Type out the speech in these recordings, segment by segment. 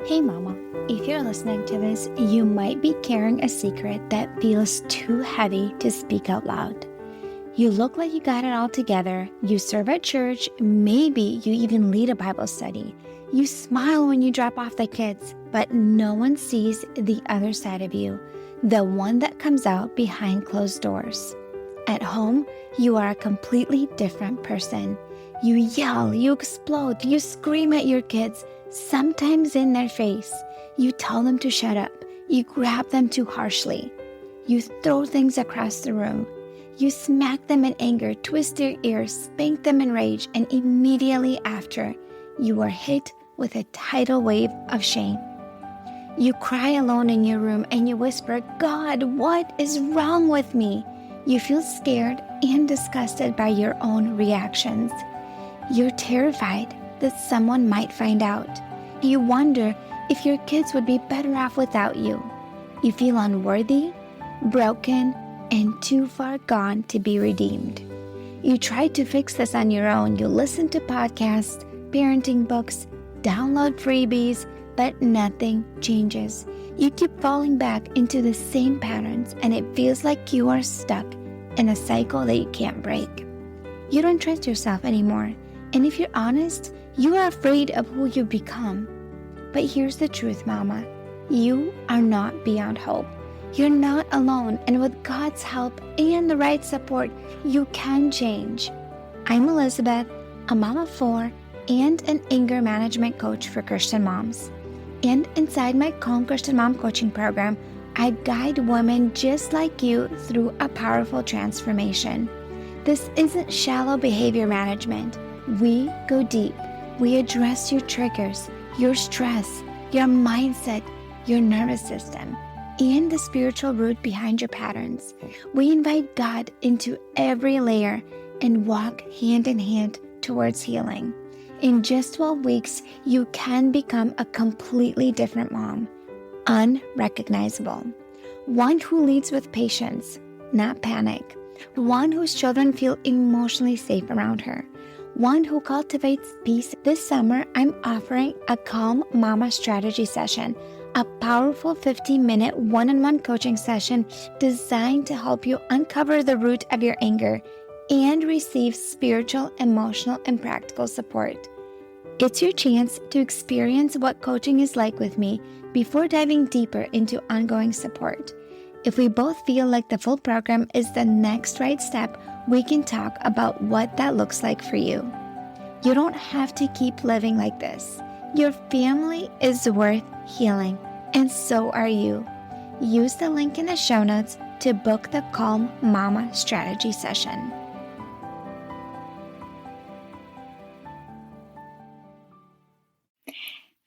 Hey mama, if you're listening to this, you might be carrying a secret that feels too heavy to speak out loud. You look like you got it all together, you serve at church, maybe you even lead a Bible study. You smile when you drop off the kids, but no one sees the other side of you, the one that comes out behind closed doors. At home, you are a completely different person. You yell, you explode, you scream at your kids, sometimes in their face. You tell them to shut up. You grab them too harshly. You throw things across the room. You smack them in anger, twist their ears, spank them in rage, and immediately after, you are hit with a tidal wave of shame. You cry alone in your room and you whisper, "God, what is wrong with me?" You feel scared and disgusted by your own reactions. You're terrified that someone might find out. You wonder if your kids would be better off without you. You feel unworthy, broken, and too far gone to be redeemed. You try to fix this on your own. You listen to podcasts, parenting books, download freebies, but nothing changes. You keep falling back into the same patterns, and it feels like you are stuck in a cycle that you can't break. You don't trust yourself anymore, and if you're honest, you are afraid of who you've become. But here's the truth, Mama. You are not beyond hope. You're not alone, and with God's help and the right support, you can change. I'm Elizabeth, a mom of 4 and an anger management coach for Christian moms. And inside my Calm Christian Mom coaching program, I guide women just like you through a powerful transformation. This isn't shallow behavior management. We go deep. We address your triggers, your stress, your mindset, your nervous system, and the spiritual root behind your patterns. We invite God into every layer and walk hand in hand towards healing. In just 12 weeks, you can become a completely different mom, unrecognizable. One who leads with patience, not panic. One whose children feel emotionally safe around her. One who cultivates peace. This summer, I'm offering a Calm Mama strategy session, a powerful 15-minute one-on-one coaching session designed to help you uncover the root of your anger and receive spiritual, emotional, and practical support. It's your chance to experience what coaching is like with me before diving deeper into ongoing support. If we both feel like the full program is the next right step, we can talk about what that looks like for you. You don't have to keep living like this. Your family is worth healing, and so are you. Use the link in the show notes to book the Calm Mama strategy session.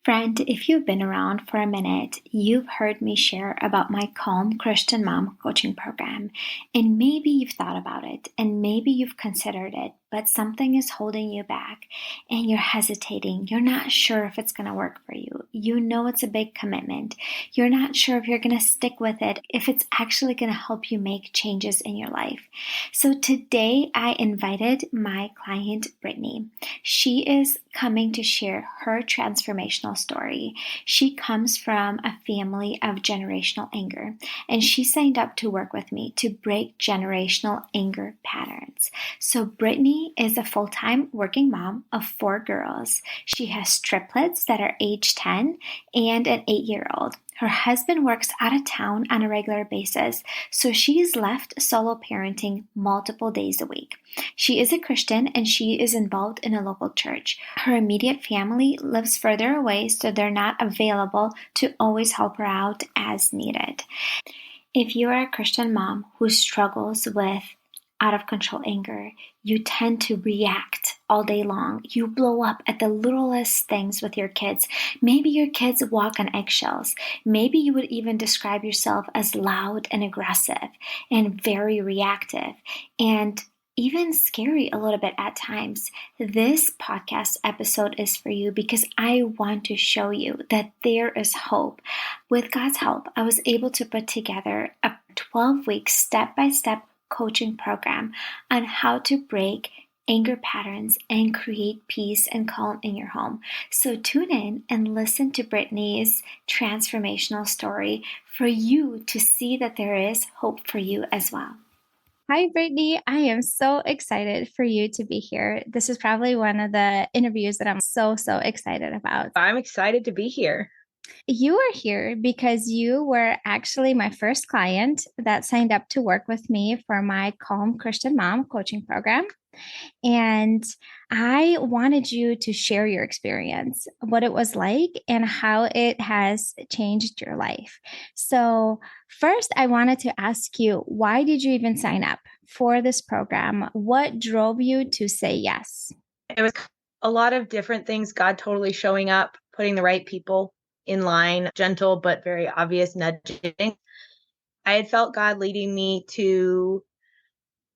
Friend, if you've been around for a minute, you've heard me share about my Calm Christian Mom coaching program. And maybe you've thought about it, and maybe you've considered it, but something is holding you back and you're hesitating. You're not sure if it's going to work for you. You know it's a big commitment. You're not sure if you're going to stick with it, if it's actually going to help you make changes in your life. So today I invited my client, Brittany. She is coming to share her transformational story. She comes from a family of generational anger, and she signed up to work with me to break generational anger patterns. So Brittany is a full-time working mom of 4 girls. She has triplets that are age 10 and an 8-year-old. Her husband works out of town on a regular basis, so she is left solo parenting multiple days a week. She is a Christian and she is involved in a local church. Her immediate family lives further away, so they're not available to always help her out as needed. If you are a Christian mom who struggles with out of control anger, you tend to react all day long. You blow up at the littlest things with your kids. Maybe your kids walk on eggshells. Maybe you would even describe yourself as loud and aggressive and very reactive and even scary a little bit at times. This podcast episode is for you because I want to show you that there is hope. With God's help, I was able to put together a 12-week step-by-step coaching program on how to break anger patterns and create peace and calm in your home. So tune in and listen to Brittany's transformational story for you to see that there is hope for you as well. Hi, Brittany. I am so excited for you to be here. This is probably one of the interviews that I'm so excited about. I'm excited to be here. You are here because you were actually my first client that signed up to work with me for my Calm Christian Mom coaching program. And I wanted you to share your experience, what it was like, and how it has changed your life. So, first, I wanted to ask you, why did you even sign up for this program? What drove you to say yes? It was a lot of different things, God totally showing up, putting the right people in line, gentle but very obvious nudging. I had felt God leading me to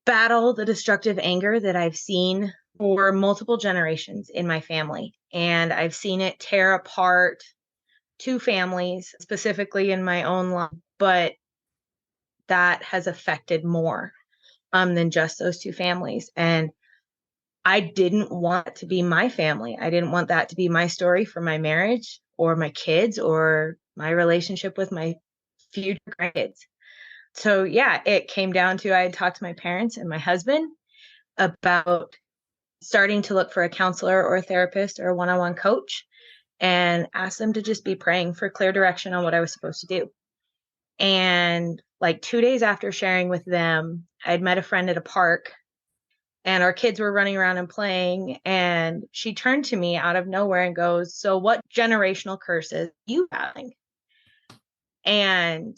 battle the destructive anger that I've seen for multiple generations in my family. And I've seen it tear apart two families, specifically in my own life, but that has affected more than just those two families. And I didn't want it to be my family. I didn't want that to be my story for my marriage or my kids or my relationship with my future grandkids. So yeah, it came down to I had talked to my parents and my husband about starting to look for a counselor or a therapist or a one-on-one coach and asked them to just be praying for clear direction on what I was supposed to do. And like 2 days after sharing with them, I'd met a friend at a park and our kids were running around and playing. And she turned to me out of nowhere and goes, "So what generational curses are you having?" And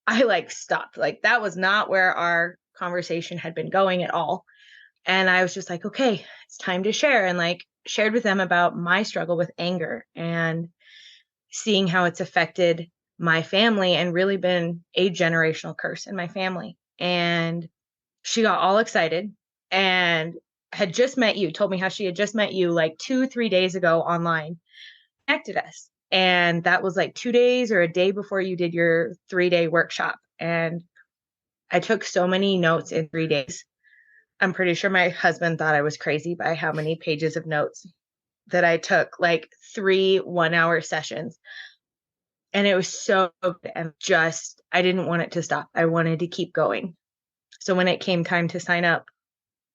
I like stopped. Like that was not where our conversation had been going at all. And I was just like, okay, it's time to share. And like shared with them about my struggle with anger and seeing how it's affected my family and really been a generational curse in my family. And she got all excited and had just met you, told me how she had just met you like 2-3 days ago online, connected us. And that was like 2 days or a day before you did your 3-day workshop. And I took so many notes in 3 days. I'm pretty sure my husband thought I was crazy by how many pages of notes that I took, like 3 1-hour sessions. And it was so good. And just, I didn't want it to stop. I wanted to keep going. So when it came time to sign up,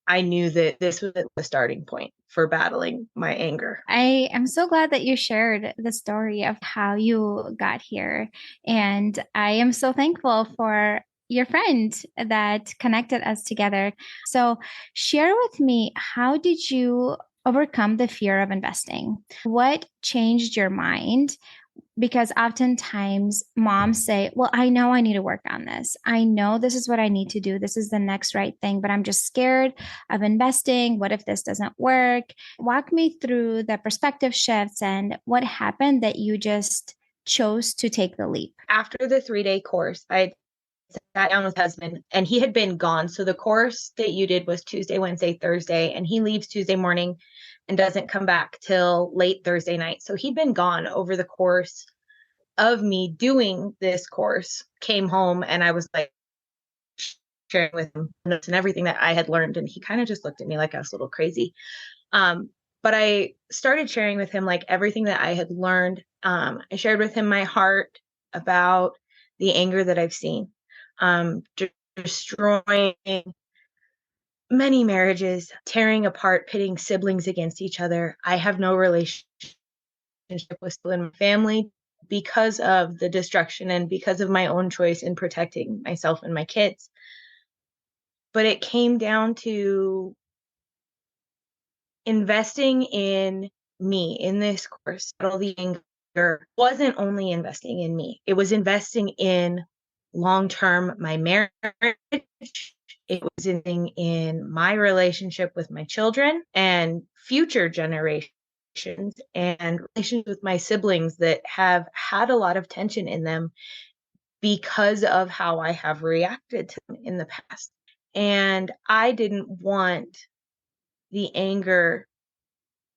I knew that this was the starting point for battling my anger. I am so glad that you shared the story of how you got here. And I am so thankful for your friend that connected us together. So, share with me, how did you overcome the fear of investing? What changed your mind? Because oftentimes moms say, well, I know I need to work on this. I know this is what I need to do. This is the next right thing, but I'm just scared of investing. What if this doesn't work? Walk me through the perspective shifts and what happened that you just chose to take the leap. After the 3-day course, I sat down with husband and he had been gone. So the course that you did was Tuesday, Wednesday, Thursday, and he leaves Tuesday morning and doesn't come back till late Thursday night. So he'd been gone over the course of me doing this course, came home and I was like sharing with him notes and everything that I had learned. And he kind of just looked at me like I was a little crazy. But I started sharing with him like everything that I had learned. I shared with him my heart about the anger that I've seen, destroying many marriages, tearing apart, pitting siblings against each other. I have no relationship with my family because of the destruction and because of my own choice in protecting myself and my kids. But it came down to investing in me in this course. All the anger wasn't only investing in me, it was investing in long term my marriage. It was investing in my relationship with my children and future generations and relations with my siblings that have had a lot of tension in them because of how I have reacted to them in the past. And I didn't want the anger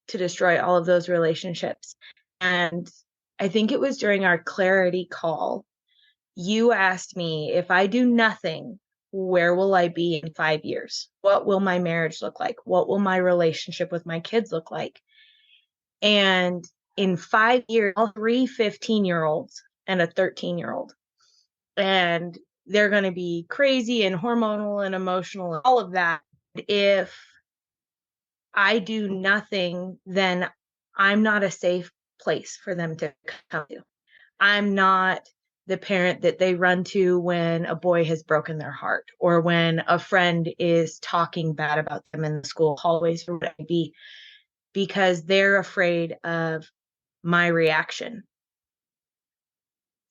to destroy all of those relationships. And I think it was during our clarity call, you asked me if I do nothing, where will I be in 5 years? What will my marriage look like? What will my relationship with my kids look like? And in 5 years, all three 15-year-olds and a 13-year-old. And they're going to be crazy and hormonal and emotional and all of that. If I do nothing, then I'm not a safe place for them to come to. I'm not the parent that they run to when a boy has broken their heart or when a friend is talking bad about them in the school hallways or what it be, because they're afraid of my reaction.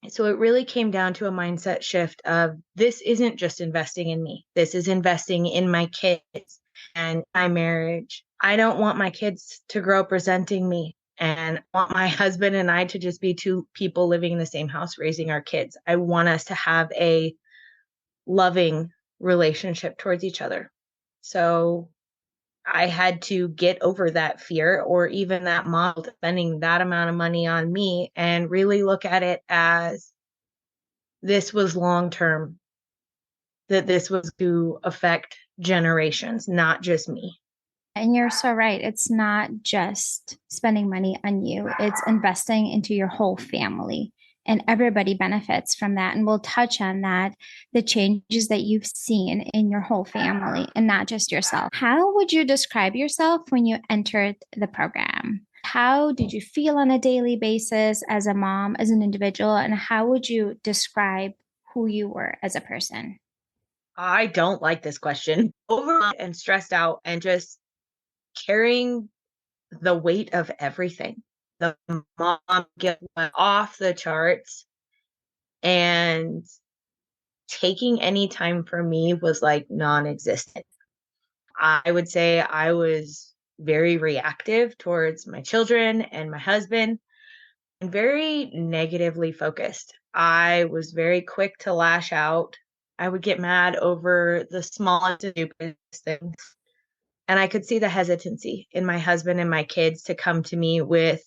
So it really came down to a mindset shift of this isn't just investing in me. This is investing in my kids and my marriage. I don't want my kids to grow up resenting me, and I want my husband and I to just be two people living in the same house raising our kids. I want us to have a loving relationship towards each other. So I had to get over that fear or even that model spending that amount of money on me and really look at it as this was long term, that this was to affect generations, not just me. And you're so right. It's not just spending money on you, it's investing into your whole family. And everybody benefits from that. And we'll touch on that, the changes that you've seen in your whole family and not just yourself. How would you describe yourself when you entered the program? How did you feel on a daily basis as a mom, as an individual? And how would you describe who you were as a person? I don't like this question. Overwhelmed and stressed out and just carrying the weight of everything. The mom get off the charts, and taking any time for me was like non-existent. I would say I was very reactive towards my children and my husband and very negatively focused. I was very quick to lash out. I would get mad over the smallest and stupidest things. And I could see the hesitancy in my husband and my kids to come to me with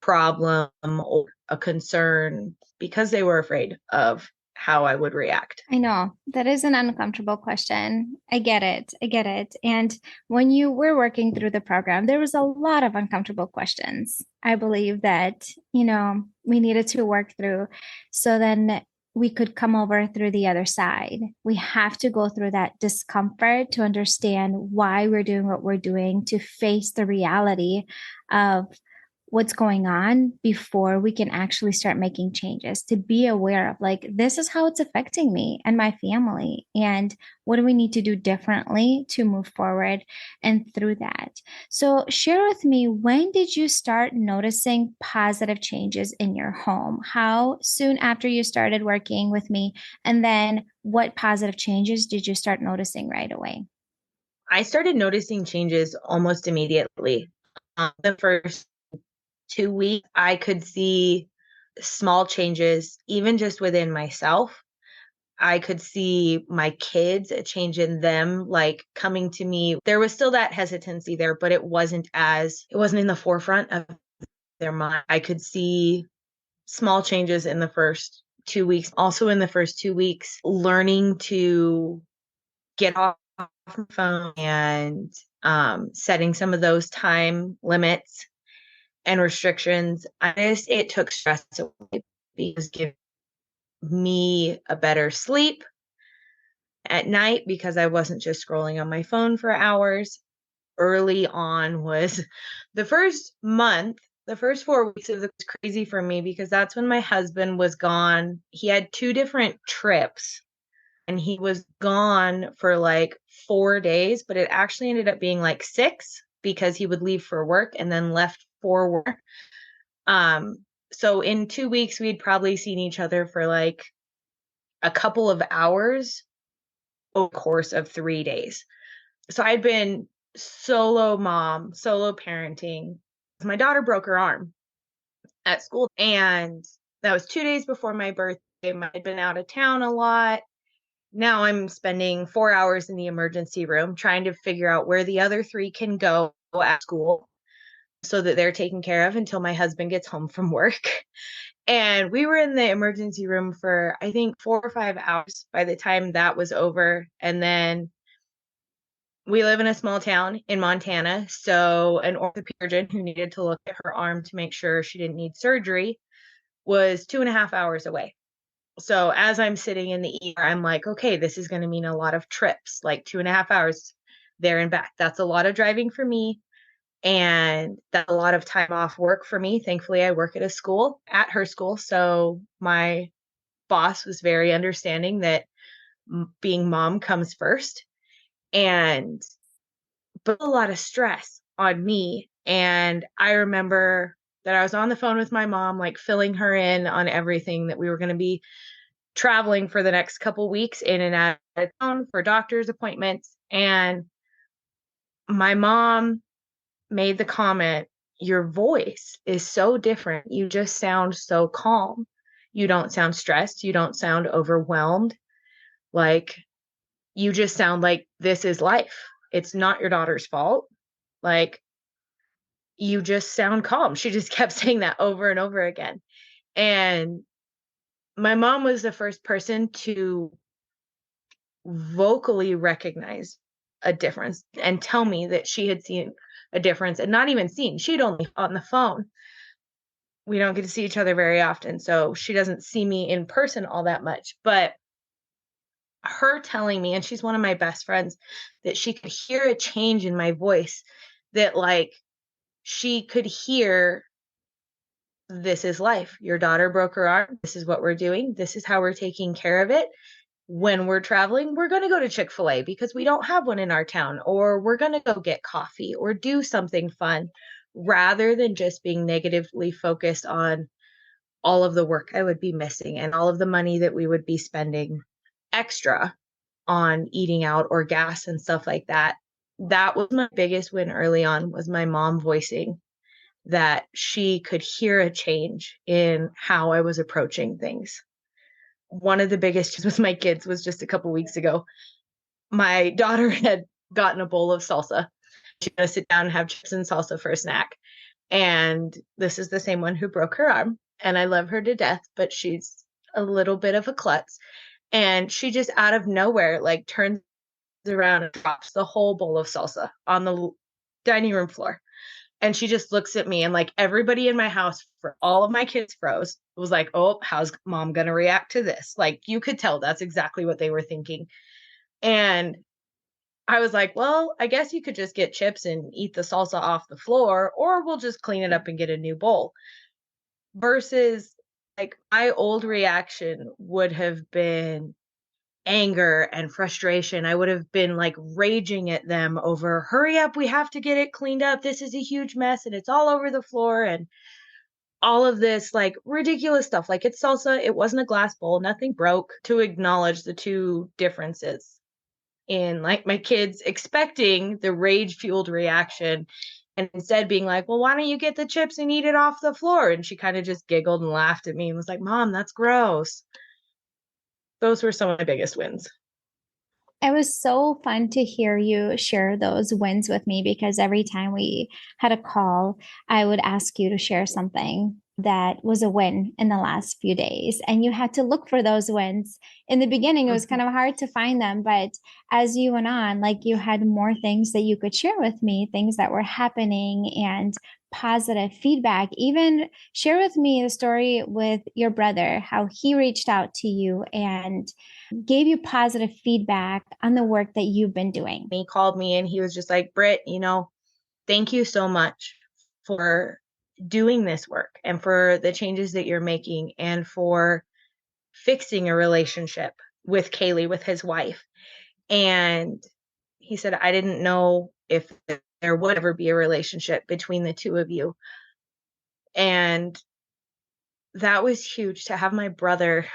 problem or a concern because they were afraid of how I would react. I know that is an uncomfortable question. I get it. I get it. And when you were working through the program, there was a lot of uncomfortable questions. I believe that, we needed to work through so then we could come over through the other side. We have to go through that discomfort to understand why we're doing what we're doing, to face the reality of what's going on before we can actually start making changes, to be aware of like, this is how it's affecting me and my family. And what do we need to do differently to move forward and through that? So, share with me, when did you start noticing positive changes in your home? How soon after you started working with me? And then what positive changes did you start noticing right away? I started noticing changes almost immediately. The first 2 weeks, I could see small changes, even just within myself. I could see my kids, a change in them, like coming to me. There was still that hesitancy there, but it wasn't in the forefront of their mind. I could see small changes in the first 2 weeks. Also, in the first 2 weeks, learning to get off the phone and setting some of those time limits and restrictions. It took stress away because it gave me a better sleep at night because I wasn't just scrolling on my phone for hours. Early on was the first month, the first 4 weeks of it was crazy for me because that's when my husband was gone. He had two different trips and he was gone for like 4 days, but it actually ended up being like 6 because he would leave for work and then left for work. So in 2 weeks, we'd probably seen each other for like a couple of hours over the course of 3 days. So I'd been solo mom, solo parenting. My daughter broke her arm at school, and that was 2 days before my birthday. I'd been out of town a lot. Now I'm spending 4 hours in the emergency room trying to figure out where the other three can go at school so that they're taken care of until my husband gets home from work. And we were in the emergency room for, I think, 4 or 5 hours by the time that was over. And then we live in a small town in Montana. So an orthopedic who needed to look at her arm to make sure she didn't need surgery was 2.5 hours away. So as I'm sitting in the ER, I'm like, okay, this is going to mean a lot of trips, like 2.5 hours there and back. That's a lot of driving for me. And that's a lot of time off work for me. Thankfully, I work at her school. So my boss was very understanding that being mom comes first. And but a lot of stress on me. And I remember that I was on the phone with my mom, like filling her in on everything that we were going to be traveling for the next couple weeks in and out of town for doctor's appointments. And my mom made the comment, your voice is so different. You just sound so calm. You don't sound stressed. You don't sound overwhelmed. Like, you just sound like this is life. It's not your daughter's fault. Like, you just sound calm. She just kept saying that over and over again. And my mom was the first person to vocally recognize a difference and tell me that she had seen a difference, and not even seen. She'd only on the phone. We don't get to see each other very often, so she doesn't see me in person all that much. But her telling me, and she's one of my best friends, that she could hear a change in my voice, that like she could hear, this is life. Your daughter broke her arm. This is what we're doing. This is how we're taking care of it. When we're traveling, we're going to go to Chick-fil-A because we don't have one in our town, or we're going to go get coffee or do something fun, rather than just being negatively focused on all of the work I would be missing and all of the money that we would be spending extra on eating out or gas and stuff like that. That was my biggest win early on, was my mom voicing that she could hear a change in how I was approaching things. One of the biggest with my kids was just a couple weeks ago. My daughter had gotten a bowl of salsa. She's going to sit down and have chips and salsa for a snack. And this is the same one who broke her arm. And I love her to death, but she's a little bit of a klutz. And she just out of nowhere, like, turns around and drops the whole bowl of salsa on the dining room floor. And she just looks at me, and like everybody in my house, for all of my kids froze. It was like, oh, how's mom going to react to this? Like, you could tell that's exactly what they were thinking. And I was like, well, I guess you could just get chips and eat the salsa off the floor, or we'll just clean it up and get a new bowl. Versus, like, my old reaction would have been anger and frustration. I would have been like raging at them over, hurry up, we have to get it cleaned up. This is a huge mess and it's all over the floor, and all of this like ridiculous stuff. Like, it's salsa, it wasn't a glass bowl, nothing broke. To acknowledge the two differences in like my kids expecting the rage fueled reaction, and instead being like, well, why don't you get the chips and eat it off the floor? And she kind of just giggled and laughed at me and was like, Mom, that's gross. Those were some of my biggest wins. It was so fun to hear you share those wins with me, because every time we had a call, I would ask you to share something that was a win in the last few days. And you had to look for those wins. In the beginning, it was kind of hard to find them. But as you went on, like, you had more things that you could share with me, things that were happening and positive feedback. Even share with me the story with your brother, how he reached out to you and gave you positive feedback on the work that you've been doing. He called me and he was just like, Britt, thank you so much for doing this work and for the changes that you're making and for fixing a relationship with Kaylee, with his wife. And he said, I didn't know if there would ever be a relationship between the two of you. And that was huge, to have my brother,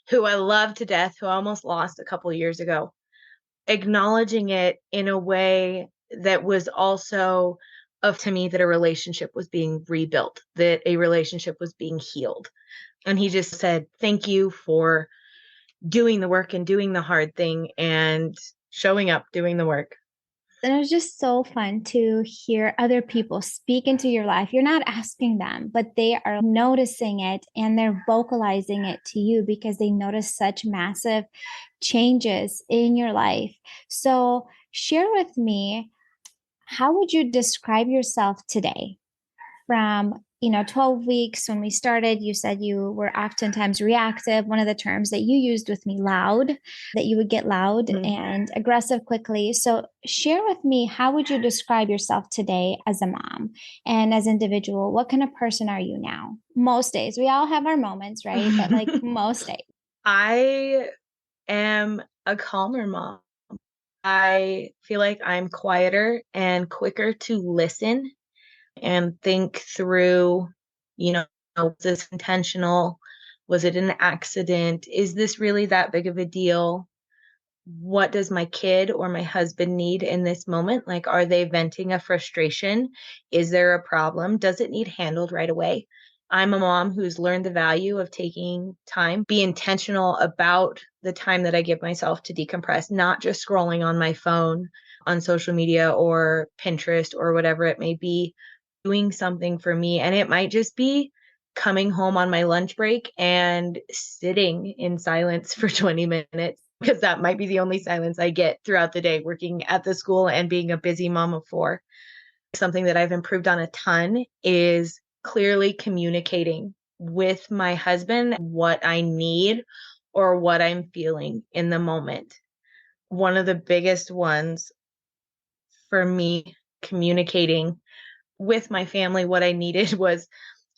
who I love to death, who I almost lost a couple years ago, acknowledging it in a way that was also of to me that a relationship was being rebuilt, that a relationship was being healed. And he just said, thank you for doing the work and doing the hard thing and showing up, doing the work. And it was just so fun to hear other people speak into your life. You're not asking them, but they are noticing it and they're vocalizing it to you because they notice such massive changes in your life. So, share with me, how would you describe yourself today? From 12 weeks when we started, you said you were oftentimes reactive. One of the terms that you used with me, loud, that you would get loud and aggressive quickly. So share with me, how would you describe yourself today as a mom and as an individual? What kind of person are you now? Most days. We all have our moments, right? But like most days. I am a calmer mom. I feel like I'm quieter and quicker to listen and think through, was this intentional? Was it an accident? Is this really that big of a deal? What does my kid or my husband need in this moment? Like, are they venting a frustration? Is there a problem? Does it need handled right away? I'm a mom who's learned the value of taking time, be intentional about the time that I give myself to decompress, not just scrolling on my phone, on social media or Pinterest or whatever it may be, doing something for me. And it might just be coming home on my lunch break and sitting in silence for 20 minutes, because that might be the only silence I get throughout the day working at the school and being a busy mom of four. Something that I've improved on a ton is clearly communicating with my husband what I need or what I'm feeling in the moment. One of the biggest ones for me communicating with my family what I needed was,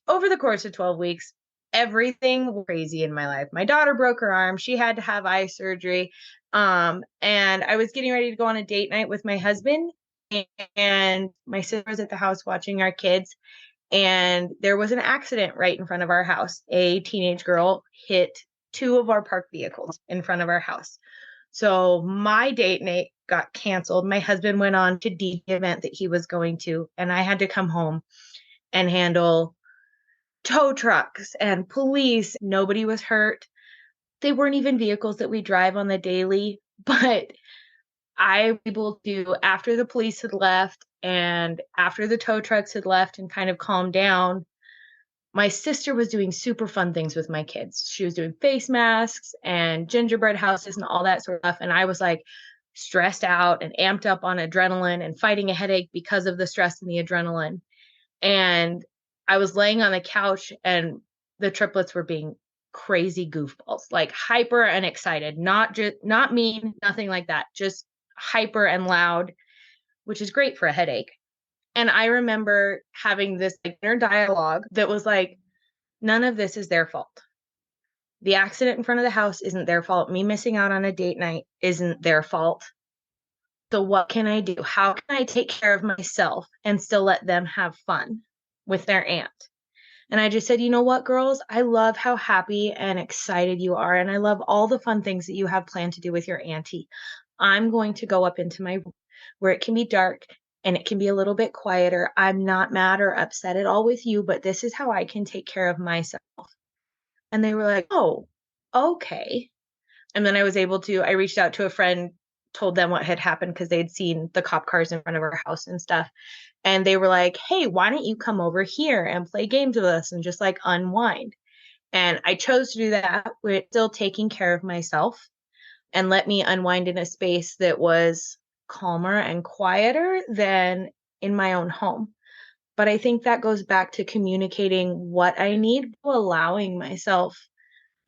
over the course of 12 weeks, everything was crazy in my life. My daughter broke her arm. She had to have eye surgery. And I was getting ready to go on a date night with my husband, and my sister was at the house watching our kids. And there was an accident right in front of our house. A teenage girl hit two of our parked vehicles in front of our house. So my date night got canceled. My husband went on to the event that he was going to, and I had to come home and handle tow trucks and police. Nobody was hurt. They weren't even vehicles that we drive on the daily, but I was able to, after the police had left and after the tow trucks had left and kind of calmed down, my sister was doing super fun things with my kids. She was doing face masks and gingerbread houses and all that sort of stuff. And I was like stressed out and amped up on adrenaline and fighting a headache because of the stress and the adrenaline. And I was laying on the couch and the triplets were being crazy goofballs, like hyper and excited, not mean, nothing like that, just hyper and loud, which is great for a headache. And I remember having this inner dialogue that was like, none of this is their fault. The accident in front of the house isn't their fault. Me missing out on a date night isn't their fault. So what can I do? How can I take care of myself and still let them have fun with their aunt? And I just said, you know what, girls? I love how happy and excited you are. And I love all the fun things that you have planned to do with your auntie. I'm going to go up into my room where it can be dark and it can be a little bit quieter. I'm not mad or upset at all with you, but this is how I can take care of myself. And they were like, oh, okay. And then I reached out to a friend, told them what had happened because they'd seen the cop cars in front of our house and stuff. And they were like, hey, why don't you come over here and play games with us and just like unwind? And I chose to do that with still taking care of myself and let me unwind in a space that was calmer and quieter than in my own home. But I think that goes back to communicating what I need, allowing myself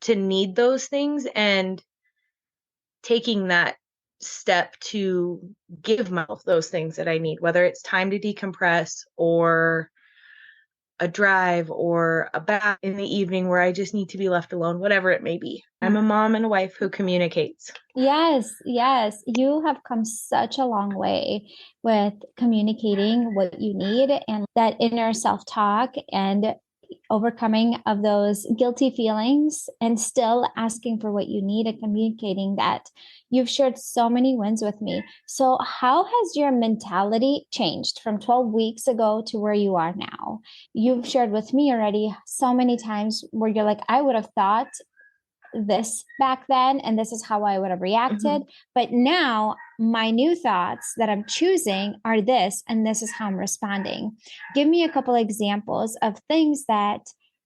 to need those things and taking that step to give myself those things that I need, whether it's time to decompress or a drive or a bath in the evening where I just need to be left alone, whatever it may be. I'm a mom and a wife who communicates. Yes, yes. You have come such a long way with communicating what you need and that inner self-talk and overcoming of those guilty feelings and still asking for what you need and communicating that. You've shared so many wins with me. So how has your mentality changed from 12 weeks ago to where you are now? You've shared with me already so many times where you're like, I would have thought this back then, and this is how I would have reacted. But now my new thoughts that I'm choosing are this, and this is how I'm responding. Give me a couple examples of things that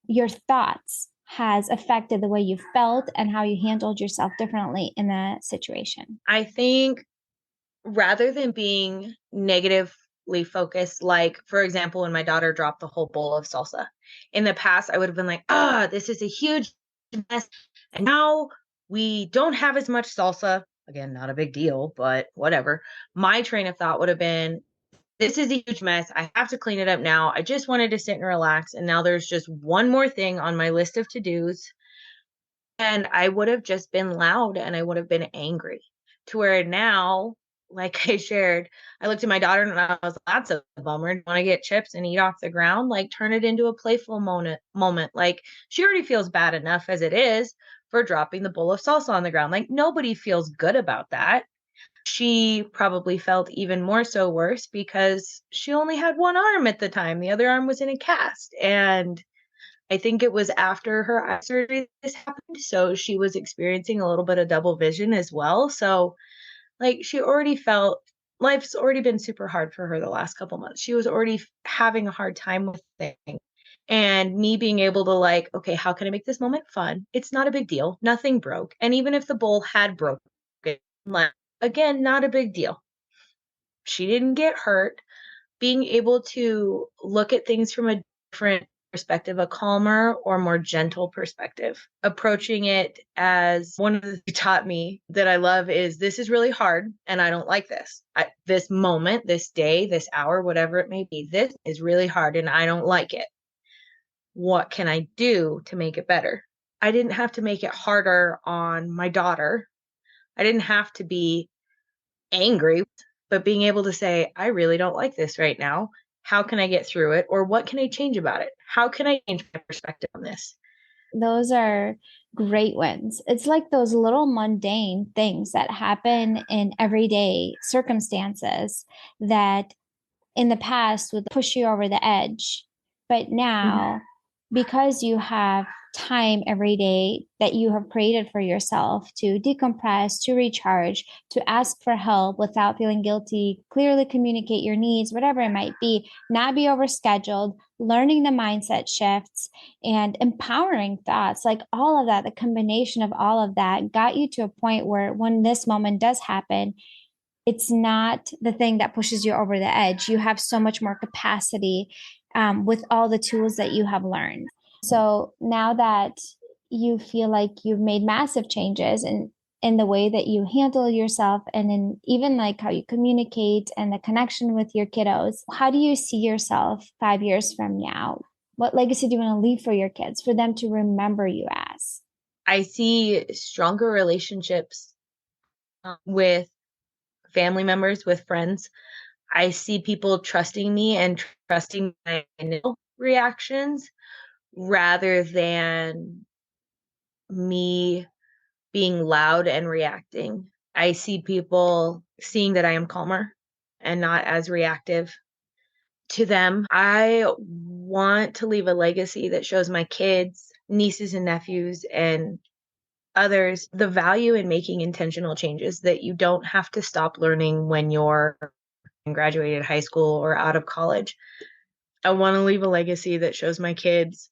your thoughts has affected the way you felt and how you handled yourself differently in that situation. I think rather than being negatively focused, like for example, when my daughter dropped the whole bowl of salsa, in the past, I would have been like, this is a huge mess. And now we don't have as much salsa. Again, not a big deal, but whatever. My train of thought would have been, this is a huge mess. I have to clean it up now. I just wanted to sit and relax. And now there's just one more thing on my list of to-dos. And I would have just been loud and I would have been angry, to where now, like I shared, I looked at my daughter and I was like, that's a bummer. Want to get chips and eat off the ground? Like turn it into a playful moment. Like she already feels bad enough as it is for dropping the bowl of salsa on the ground. Like nobody feels good about that. She probably felt even more so worse because she only had one arm at the time. The other arm was in a cast. And I think it was after her eye surgery this happened. So she was experiencing a little bit of double vision as well. So like she already felt life's already been super hard for her the last couple months. She was already having a hard time with things. And me being able to like, okay, how can I make this moment fun? It's not a big deal. Nothing broke. And even if the bowl had broken, like, again, not a big deal. She didn't get hurt. Being able to look at things from a different perspective, a calmer or more gentle perspective, approaching it as one of the things taught me that I love is this is really hard and I don't like this. This moment, this day, this hour, whatever it may be, this is really hard and I don't like it. What can I do to make it better? I didn't have to make it harder on my daughter. I didn't have to be angry, but being able to say, I really don't like this right now. How can I get through it? Or what can I change about it? How can I change my perspective on this? Those are great wins. It's like those little mundane things that happen in everyday circumstances that in the past would push you over the edge. But now, because you have time every day that you have created for yourself to decompress, to recharge, to ask for help without feeling guilty, clearly communicate your needs, whatever it might be, not be overscheduled, learning the mindset shifts and empowering thoughts, like all of that, the combination of all of that got you to a point where when this moment does happen, it's not the thing that pushes you over the edge. You have so much more capacity with all the tools that you have learned. So now that you feel like you've made massive changes in the way that you handle yourself and in even like how you communicate and the connection with your kiddos, how do you see yourself 5 years from now? What legacy do you want to leave for your kids, for them to remember you as? I see stronger relationships with family members, with friends. I see people trusting me and trusting my initial reactions rather than me being loud and reacting. I see people seeing that I am calmer and not as reactive to them. I want to leave a legacy that shows my kids, nieces and nephews, and others the value in making intentional changes, that you don't have to stop learning when you're graduated high school or out of college. I want to leave a legacy that shows my kids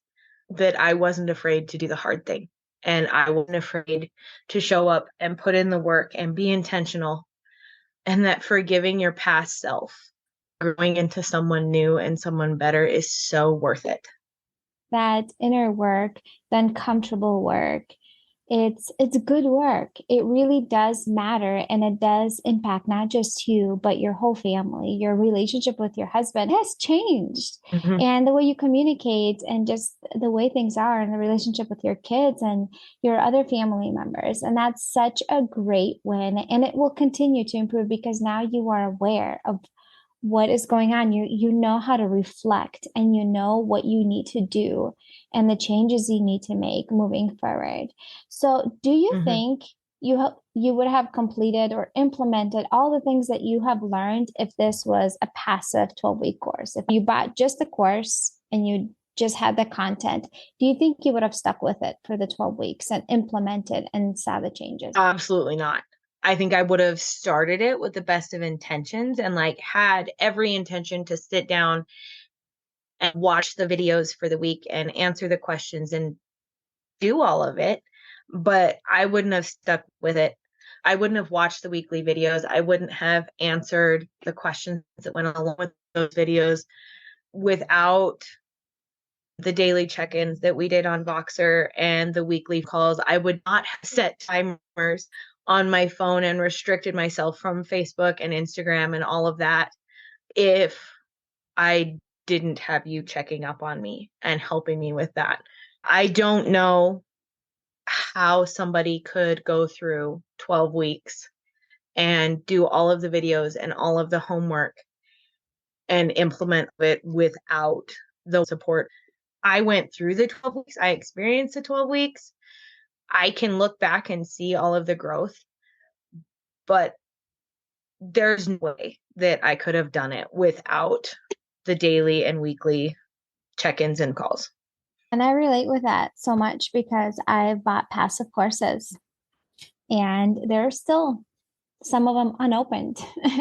that I wasn't afraid to do the hard thing. And I wasn't afraid to show up and put in the work and be intentional. And that forgiving your past self, growing into someone new and someone better is so worth it. That inner work, the uncomfortable work, it's good work. It really does matter, and it does impact not just you but your whole family. Your relationship with your husband has changed, and the way you communicate and just the way things are in the relationship with your kids and your other family members. And that's such a great win, and it will continue to improve because now you are aware of what is going on. You know how to reflect, and you know what you need to do and the changes you need to make moving forward. So do you think you would have completed or implemented all the things that you have learned if this was a passive 12-week course? If you bought just the course and you just had the content, do you think you would have stuck with it for the 12 weeks and implemented and saw the changes? Absolutely not. I think I would have started it with the best of intentions and like had every intention to sit down and watch the videos for the week and answer the questions and do all of it. But I wouldn't have stuck with it. I wouldn't have watched the weekly videos. I wouldn't have answered the questions that went along with those videos without the daily check-ins that we did on Voxer and the weekly calls. I would not have set timers on my phone and restricted myself from Facebook and Instagram and all of that if I didn't have you checking up on me and helping me with that. I don't know how somebody could go through 12 weeks and do all of the videos and all of the homework and implement it without the support. I went through the 12 weeks. I experienced the 12 weeks. I can look back and see all of the growth, but there's no way that I could have done it without the daily and weekly check-ins and calls. And I relate with that so much because I've bought passive courses and there are still some of them unopened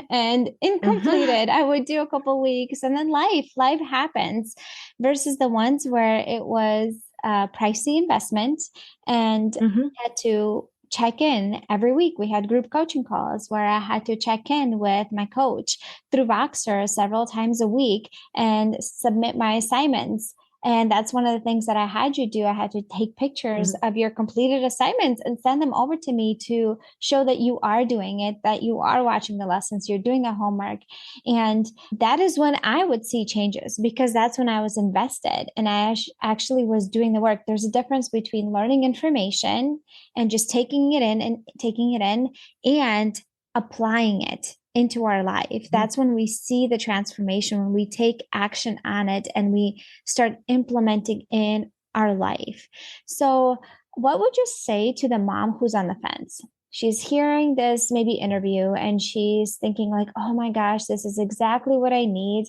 and incompleted. I would do a couple weeks and then life happens versus the ones where it was a pricey investment and had to check in every week. We had group coaching calls where I had to check in with my coach through Voxer several times a week and submit my assignments. And that's one of the things that I had you do. I had to take pictures of your completed assignments and send them over to me to show that you are doing it, that you are watching the lessons, you're doing the homework. And that is when I would see changes because that's when I was invested and I actually was doing the work. There's a difference between learning information and just taking it in and applying it into our life. That's when we see the transformation, when we take action on it and we start implementing in our life. So, what would you say to the mom who's on the fence? She's hearing this maybe interview and she's thinking like, "Oh my gosh, this is exactly what I need."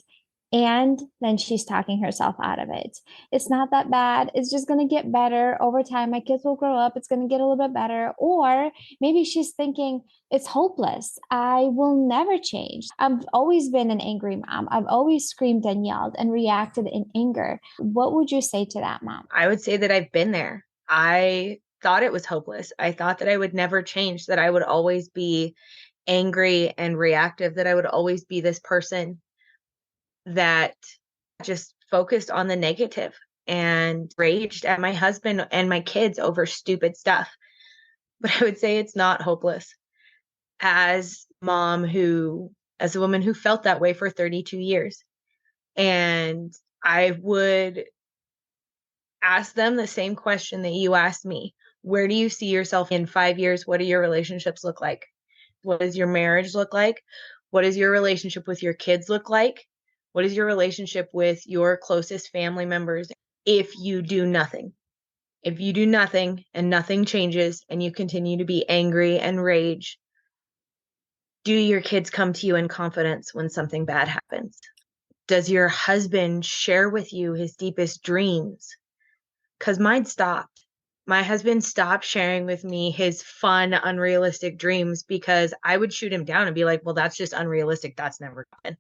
And then she's talking herself out of it. It's not that bad. It's just going to get better over time. My kids will grow up. It's going to get a little bit better. Or maybe she's thinking, it's hopeless. I will never change. I've always been an angry mom. I've always screamed and yelled and reacted in anger. What would you say to that mom? I would say that I've been there. I thought it was hopeless. I thought that I would never change, that I would always be angry and reactive, that I would always be this person that just focused on the negative and raged at my husband and my kids over stupid stuff. But I would say it's not hopeless. As a woman who felt that way for 32 years. And I would ask them the same question that you asked me. Where do you see yourself in 5 years? What do your relationships look like? What does your marriage look like? What does your relationship with your kids look like? What is your relationship with your closest family members if you do nothing? If you do nothing and nothing changes and you continue to be angry and rage, do your kids come to you in confidence when something bad happens? Does your husband share with you his deepest dreams? Because mine stopped. My husband stopped sharing with me his fun, unrealistic dreams because I would shoot him down and be like, well, that's just unrealistic. That's never happened.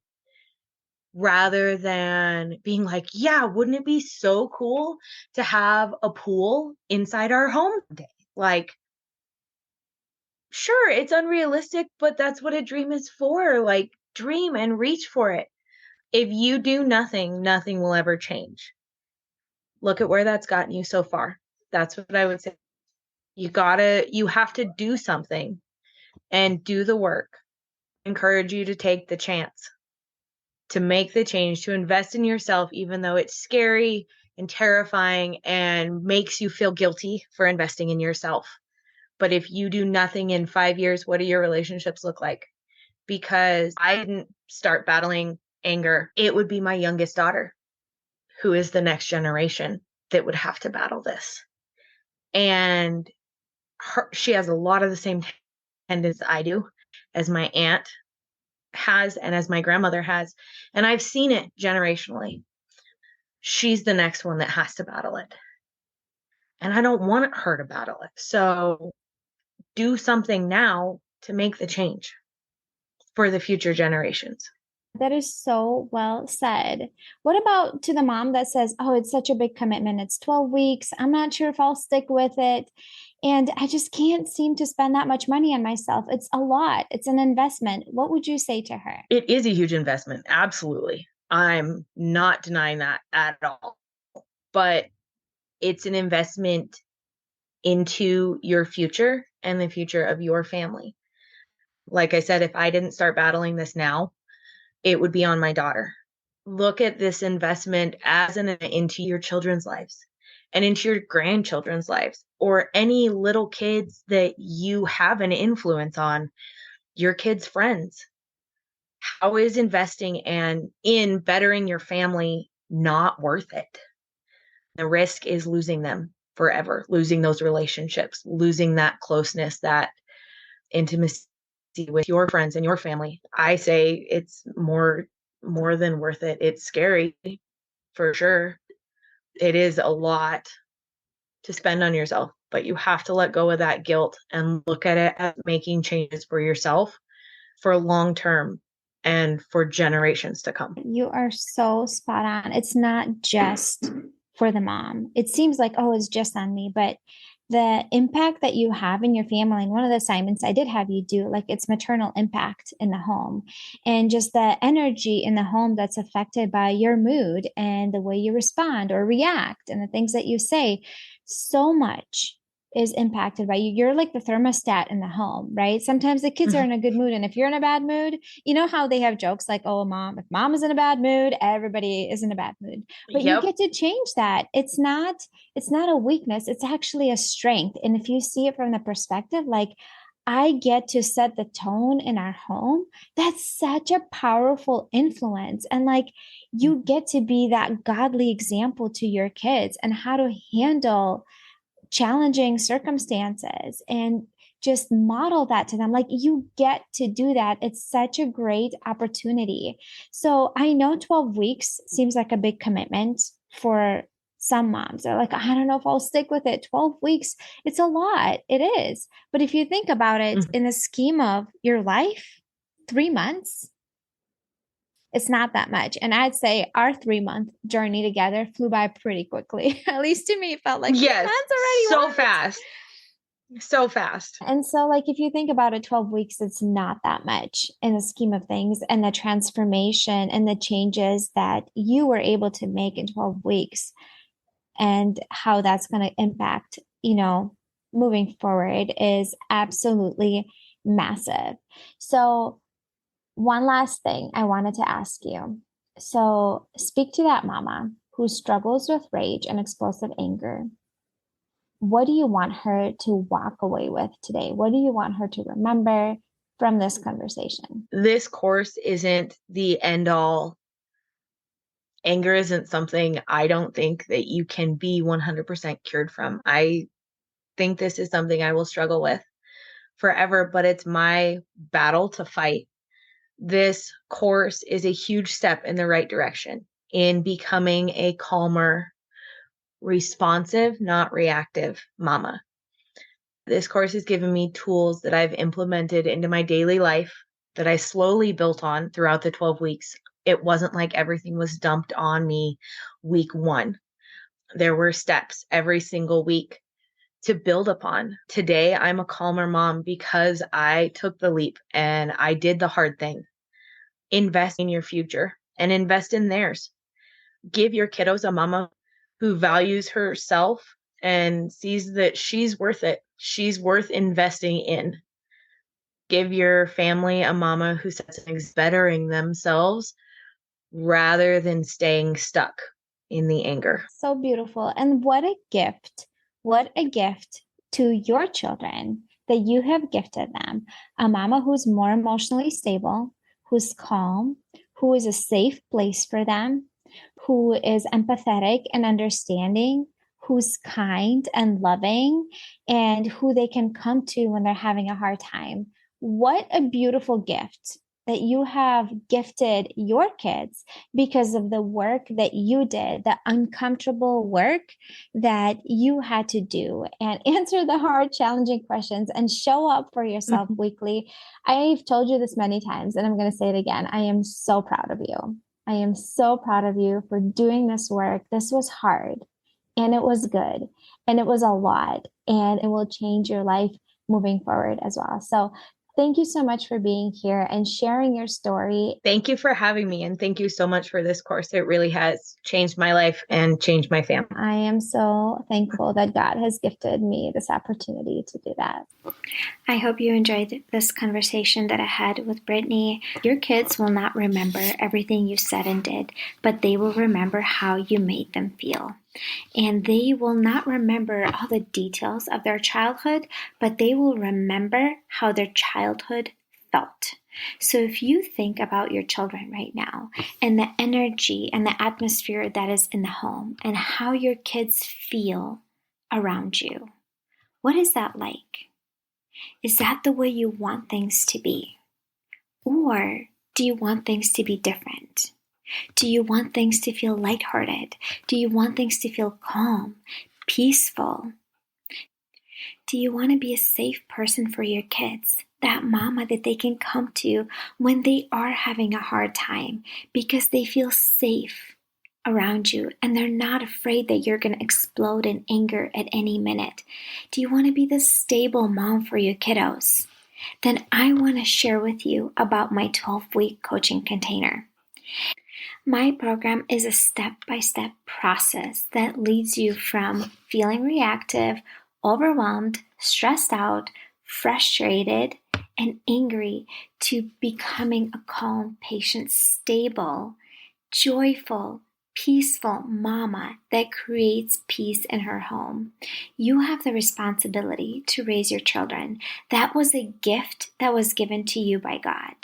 Rather than being like, yeah, wouldn't it be so cool to have a pool inside our home today? Like, sure, it's unrealistic, but that's what a dream is for. Like, dream and reach for it. If you do nothing, nothing will ever change. Look at where that's gotten you so far. That's what I would say. You have to do something and do the work. I encourage you to take the chance, to make the change, to invest in yourself, even though it's scary and terrifying and makes you feel guilty for investing in yourself. But if you do nothing in 5 years, what do your relationships look like? Because I didn't start battling anger. It would be my youngest daughter, who is the next generation that would have to battle this. And she has a lot of the same tendencies I do, as my aunt has, and as my grandmother has. And I've seen it generationally. she's the next one that has to battle it. And I don't want her to battle it. So do something now to make the change for the future generations. That is so well said. What about to the mom that says, oh, it's such a big commitment. It's 12 weeks. I'm not sure if I'll stick with it. And I just can't seem to spend that much money on myself. It's a lot, it's an investment. What would you say to her? It is a huge investment. Absolutely. I'm not denying that at all. But it's an investment into your future and the future of your family. Like I said, if I didn't start battling this now, it would be on my daughter. Look at this investment as an into your children's lives and into your grandchildren's lives, or any little kids that you have an influence on, your kids' friends. How is investing and in bettering your family not worth it? The risk is losing them forever, losing those relationships, losing that closeness, that intimacy with your friends and your family. I say it's more than worth it. It's scary for sure. It is a lot to spend on yourself, but you have to let go of that guilt and look at it as making changes for yourself for long term and for generations to come. You are so spot on. It's not just for the mom. It seems like, oh, it's just on me, but the impact that you have in your family, and one of the assignments I did have you do, like it's maternal impact in the home, and just the energy in the home that's affected by your mood and the way you respond or react and the things that you say. So much is impacted by you. You're like the thermostat in the home, right? Sometimes the kids are in a good mood. And if you're in a bad mood, you know how they have jokes like, oh, mom, if mom is in a bad mood, everybody is in a bad mood. But you Yep. get to change that. It's not a weakness, it's actually a strength. And if you see it from the perspective, like, I get to set the tone in our home, that's such a powerful influence. And like, you get to be that godly example to your kids and how to handle challenging circumstances and just model that to them. Like, you get to do that. It's such a great opportunity. So I know 12 weeks seems like a big commitment for some moms. They're like, I don't know if I'll stick with it. 12 weeks, it's a lot. It is. But if you think about it in the scheme of your life, 3 months, it's not that much. And I'd say our 3 month journey together flew by pretty quickly. At least to me, it felt like Yes. 3 months already. So What? fast. So fast. And so, like, if you think about it, 12 weeks, it's not that much in the scheme of things. And the transformation and the changes that you were able to make in 12 weeks and how that's going to impact, moving forward is absolutely massive. So, one last thing I wanted to ask you. So, speak to that mama who struggles with rage and explosive anger. What do you want her to walk away with today? What do you want her to remember from this conversation? This course isn't the end all. Anger isn't something I don't think that you can be 100% cured from. I think this is something I will struggle with forever, but it's my battle to fight. This course is a huge step in the right direction in becoming a calmer, responsive, not reactive mama. This course has given me tools that I've implemented into my daily life that I slowly built on throughout the 12 weeks. It wasn't like everything was dumped on me week one. There were steps every single week to build upon. Today, I'm a calmer mom because I took the leap and I did the hard thing. Invest in your future and invest in theirs. Give your kiddos a mama who values herself and sees that she's worth it. She's worth investing in. Give your family a mama who sets things bettering themselves rather than staying stuck in the anger. So beautiful. And what a gift to your children that you have gifted them. A mama who's more emotionally stable, who's calm, who is a safe place for them, who is empathetic and understanding, who's kind and loving, and who they can come to when they're having a hard time. What a beautiful gift that you have gifted your kids because of the work that you did, the uncomfortable work that you had to do and answer the hard, challenging questions and show up for yourself Mhm. weekly. I've told you this many times, and I'm going to say it again. I am so proud of you. I am so proud of you for doing this work. This was hard and it was good and it was a lot and it will change your life moving forward as well. So thank you so much for being here and sharing your story. Thank you for having me, and thank you so much for this course. It really has changed my life and changed my family. I am so thankful that God has gifted me this opportunity to do that. I hope you enjoyed this conversation that I had with Brittany. Your kids will not remember everything you said and did, but they will remember how you made them feel. And they will not remember all the details of their childhood, but they will remember how their childhood felt. So if you think about your children right now and the energy and the atmosphere that is in the home and how your kids feel around you, what is that like? Is that the way you want things to be? Or do you want things to be different? Do you want things to feel lighthearted? Do you want things to feel calm, peaceful? Do you want to be a safe person for your kids? That mama that they can come to when they are having a hard time because they feel safe around you and they're not afraid that you're going to explode in anger at any minute. Do you want to be the stable mom for your kiddos? Then I want to share with you about my 12-week coaching container. My program is a step-by-step process that leads you from feeling reactive, overwhelmed, stressed out, frustrated, and angry to becoming a calm, patient, stable, joyful, peaceful mama that creates peace in her home. You have the responsibility to raise your children. That was a gift that was given to you by God.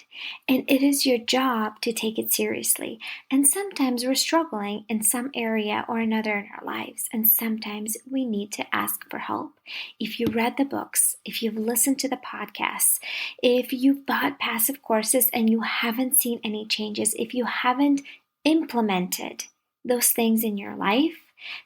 And it is your job to take it seriously. And sometimes we're struggling in some area or another in our lives. And sometimes we need to ask for help. If you read the books, if you've listened to the podcasts, if you've bought passive courses and you haven't seen any changes, if you haven't implemented those things in your life,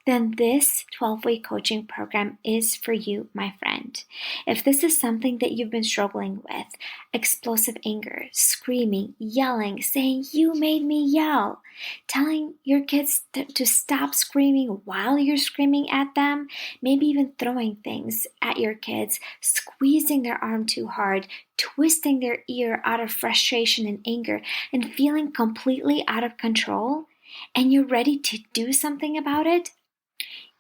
then this 12-week coaching program is for you, my friend. If this is something that you've been struggling with, explosive anger, screaming, yelling, saying, "You made me yell," telling your kids to stop screaming while you're screaming at them, maybe even throwing things at your kids, squeezing their arm too hard, twisting their ear out of frustration and anger, and feeling completely out of control, and you're ready to do something about it,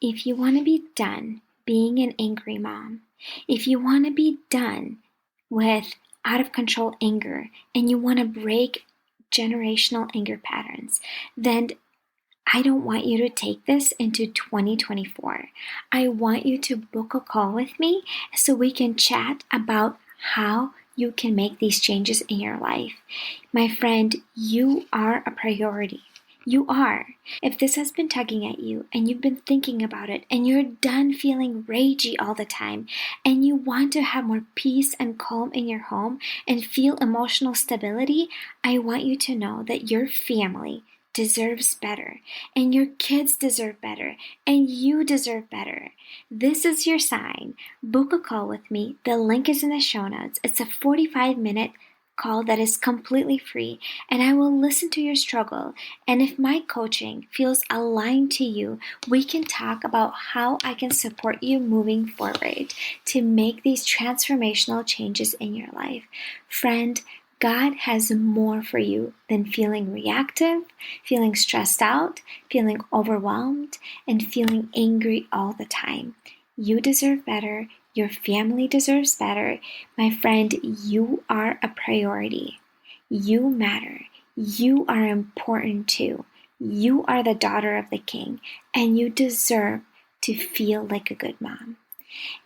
if you want to be done being an angry mom, if you want to be done with out of control anger, and you want to break generational anger patterns, then I don't want you to take this into 2024. I want you to book a call with me so we can chat about how you can make these changes in your life. My friend, you are a priority. You are. If this has been tugging at you and you've been thinking about it and you're done feeling ragey all the time and you want to have more peace and calm in your home and feel emotional stability, I want you to know that your family deserves better and your kids deserve better and you deserve better. This is your sign. Book a call with me. The link is in the show notes. It's a 45-minute call that is completely free, and I will listen to your struggle. And if my coaching feels aligned to you, we can talk about how I can support you moving forward to make these transformational changes in your life. Friend, God has more for you than feeling reactive, feeling stressed out, feeling overwhelmed, and feeling angry all the time. You deserve better. Your family deserves better. My friend, you are a priority. You matter. You are important too. You are the daughter of the King, and you deserve to feel like a good mom.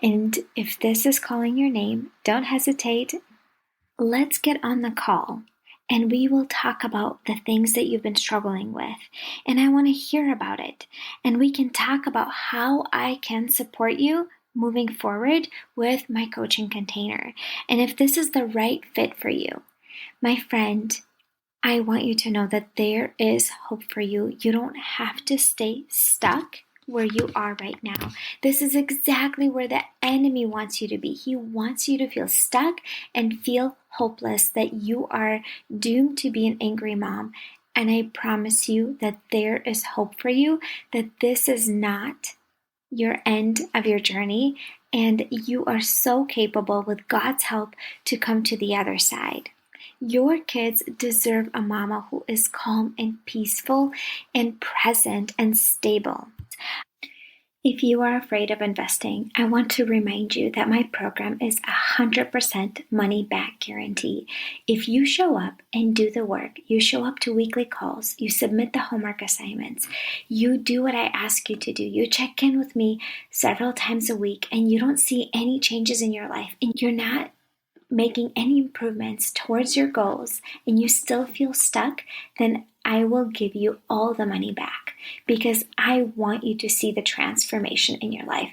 And if this is calling your name, don't hesitate. Let's get on the call and we will talk about the things that you've been struggling with. And I want to hear about it. And we can talk about how I can support you moving forward with my coaching container. And if this is the right fit for you, My friend, I want you to know that there is hope for you. You don't have to stay stuck where you are right now. This is exactly where the enemy wants you to be. He wants you to feel stuck and feel hopeless, that you are doomed to be an angry mom. And I promise you that there is hope for you, that this is not your end of your journey, and you are so capable with God's help to come to the other side. Your kids deserve a mama who is calm and peaceful and present and stable. If you are afraid of investing, I want to remind you that my program is 100% money back guarantee. If you show up and do the work, you show up to weekly calls, you submit the homework assignments, you do what I ask you to do, you check in with me several times a week, and you don't see any changes in your life, and you're not making any improvements towards your goals, and you still feel stuck, then I will give you all the money back, because I want you to see the transformation in your life.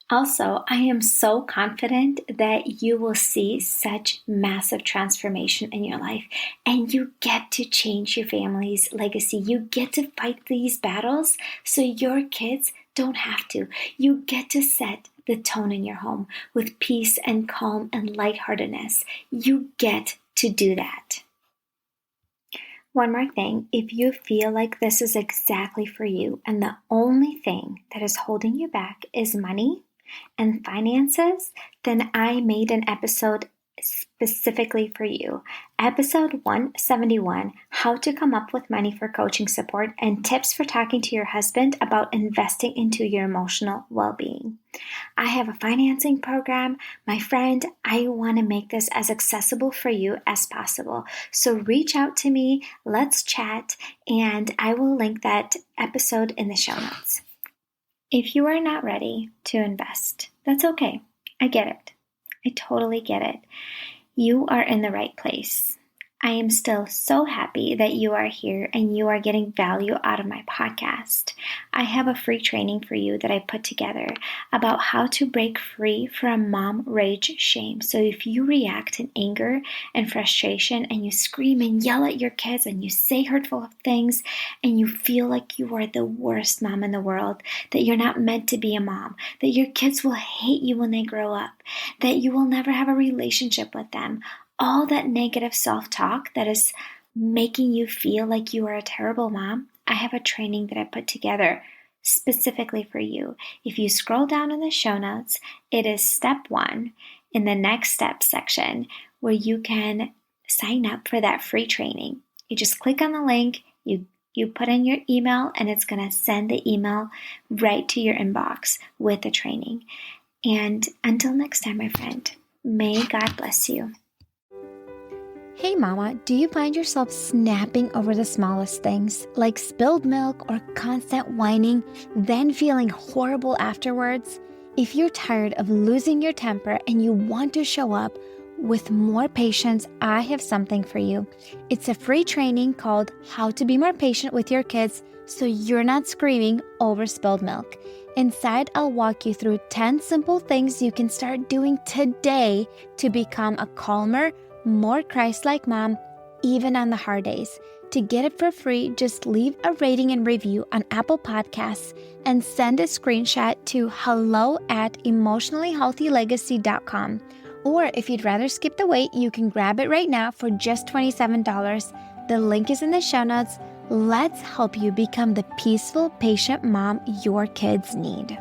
Also, I am so confident that you will see such massive transformation in your life, and you get to change your family's legacy. You get to fight these battles so your kids don't have to. You get to set the tone in your home with peace and calm and lightheartedness. You get to do that. One more thing, if you feel like this is exactly for you and the only thing that is holding you back is money and finances, then I made an episode specifically for you. Episode 171, How to Come Up with Money for Coaching Support and Tips for Talking to Your Husband About Investing into Your Emotional Well-Being. I have a financing program. My friend, I want to make this as accessible for you as possible. So reach out to me, let's chat, and I will link that episode in the show notes. If you are not ready to invest, that's okay. I get it. I totally get it. You are in the right place. I am still so happy that you are here and you are getting value out of my podcast. I have a free training for you that I put together about how to break free from mom rage shame. So if you react in anger and frustration and you scream and yell at your kids and you say hurtful things and you feel like you are the worst mom in the world, that you're not meant to be a mom, that your kids will hate you when they grow up, that you will never have a relationship with them, all that negative self-talk that is making you feel like you are a terrible mom, I have a training that I put together specifically for you. If you scroll down in the show notes, it is step 1 in the next step section where you can sign up for that free training. You just click on the link, you put in your email, and it's going to send the email right to your inbox with the training. And until next time, my friend, may God bless you. Hey mama, do you find yourself snapping over the smallest things, like spilled milk or constant whining, then feeling horrible afterwards? If you're tired of losing your temper and you want to show up with more patience, I have something for you. It's a free training called How to Be More Patient with Your Kids so you're not screaming over spilled milk. Inside, I'll walk you through 10 simple things you can start doing today to become a calmer, more Christ-like mom, even on the hard days. To get it for free, just leave a rating and review on Apple Podcasts and send a screenshot to hello@emotionallyhealthylegacy.com. Or if you'd rather skip the wait, you can grab it right now for just $27. The link is in the show notes. Let's help you become the peaceful, patient mom your kids need.